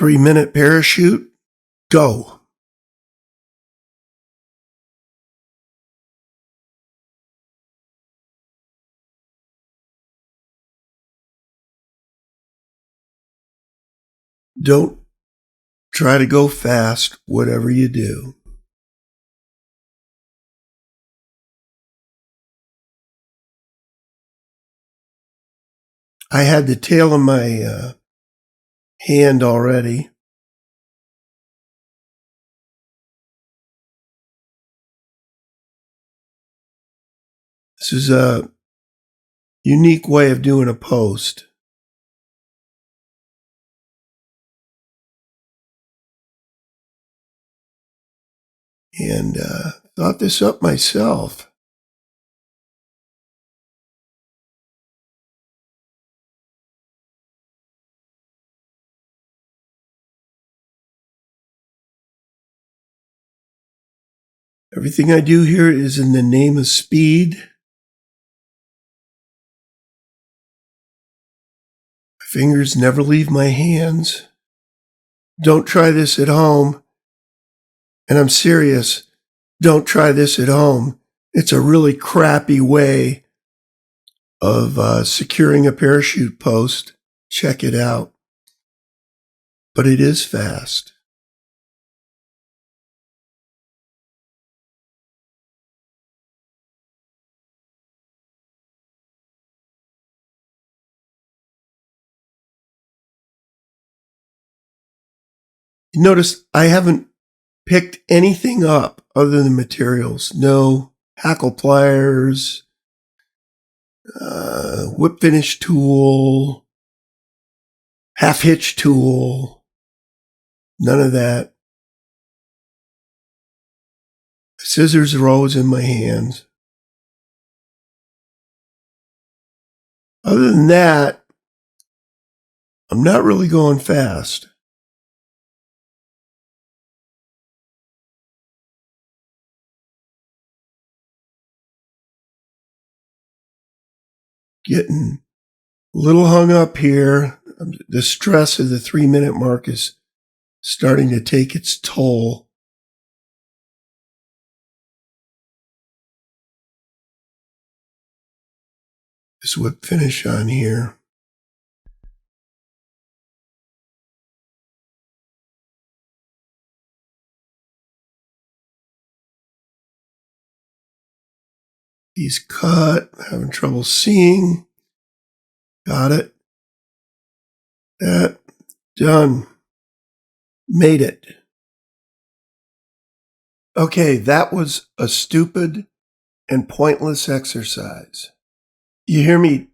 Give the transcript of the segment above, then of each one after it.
3-minute parachute, go. Don't try to go fast, whatever you do. I had the tail of my hand already. This is a unique way of doing a post. And thought this up myself. Everything I do here is in the name of speed. My fingers never leave my hands. Don't try this at home. And I'm serious. Don't try this at home. It's a really crappy way of securing a parachute post. Check it out. But it is fast. You notice I haven't picked anything up other than materials. No Hackle pliers, whip finish tool, half hitch tool, none of that. Scissors are always in my hands. Other than that, I'm not really going fast. Getting a little hung up here. The stress of the 3-minute mark is starting to take its toll. This whip finish on here. He's cut, having trouble seeing. Got it. That, done. Made it. Okay, that was a stupid and pointless exercise. You hear me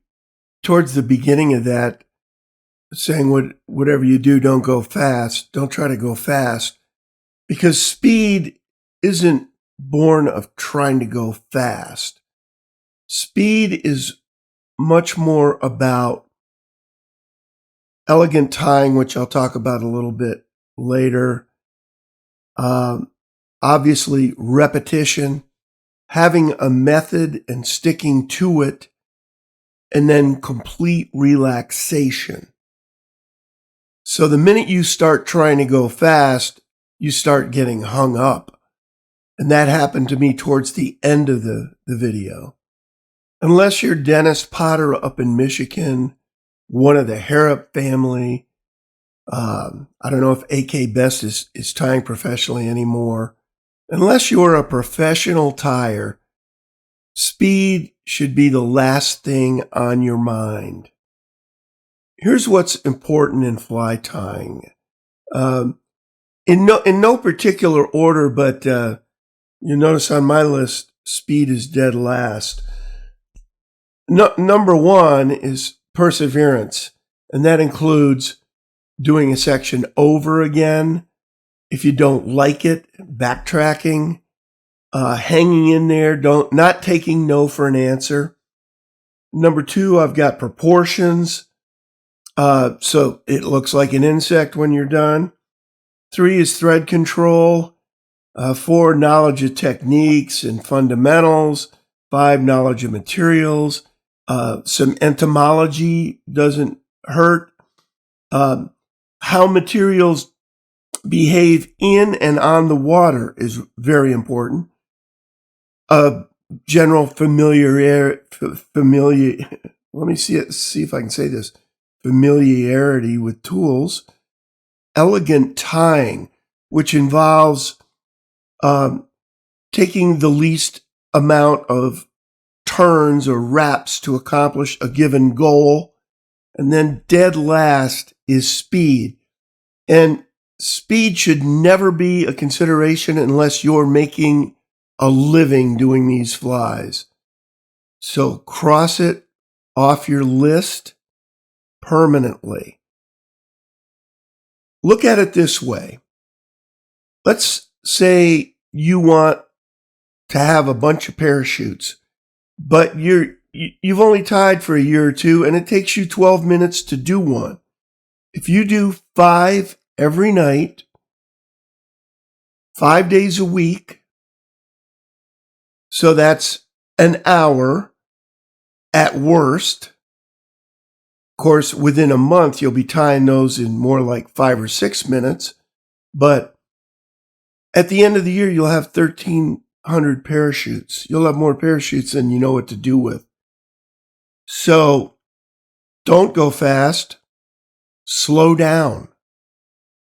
towards the beginning of that saying whatever you do, don't go fast. Don't try to go fast. Because speed isn't born of trying to go fast. Speed is much more about elegant tying, which I'll talk about a little bit later. Obviously, repetition, having a method and sticking to it, and then complete relaxation. So the minute you start trying to go fast, you start getting hung up. And that happened to me towards the end of the video. Unless you're Dennis Potter up in Michigan, one of the Harrop family, I don't know if AK Best is tying professionally anymore. Unless you're a professional tyer, speed should be the last thing on your mind. Here's what's important in fly tying. In no particular order, but you notice on my list, speed is dead last. Number one is perseverance, and that includes doing a section over again. If you don't like it, backtracking, hanging in there, not taking no for an answer. Number two, I've got proportions, so it looks like an insect when you're done. 3 is thread control. 4, knowledge of techniques and fundamentals. 5, knowledge of materials. Some entomology doesn't hurt. How how materials behave in and on the water is very important. General familiarity. Let me see if I can say this. Familiarity with tools. Elegant tying, which involves taking the least amount of turns or wraps to accomplish a given goal. And then dead last is speed. And speed should never be a consideration unless you're making a living doing these flies. So cross it off your list permanently. Look at it this way. Let's say you want to have a bunch of parachutes, but you've only tied for a year or two, and it takes you 12 minutes to do one. If you do 5 every night, 5 days a week, so that's an hour at worst. Of course, within a month, you'll be tying those in more like 5 or 6 minutes. But at the end of the year, you'll have 1,300 parachutes. You'll have more parachutes than you know what to do with. So don't go fast. Slow down.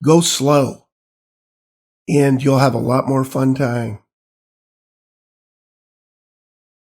Go slow. And you'll have a lot more fun tying.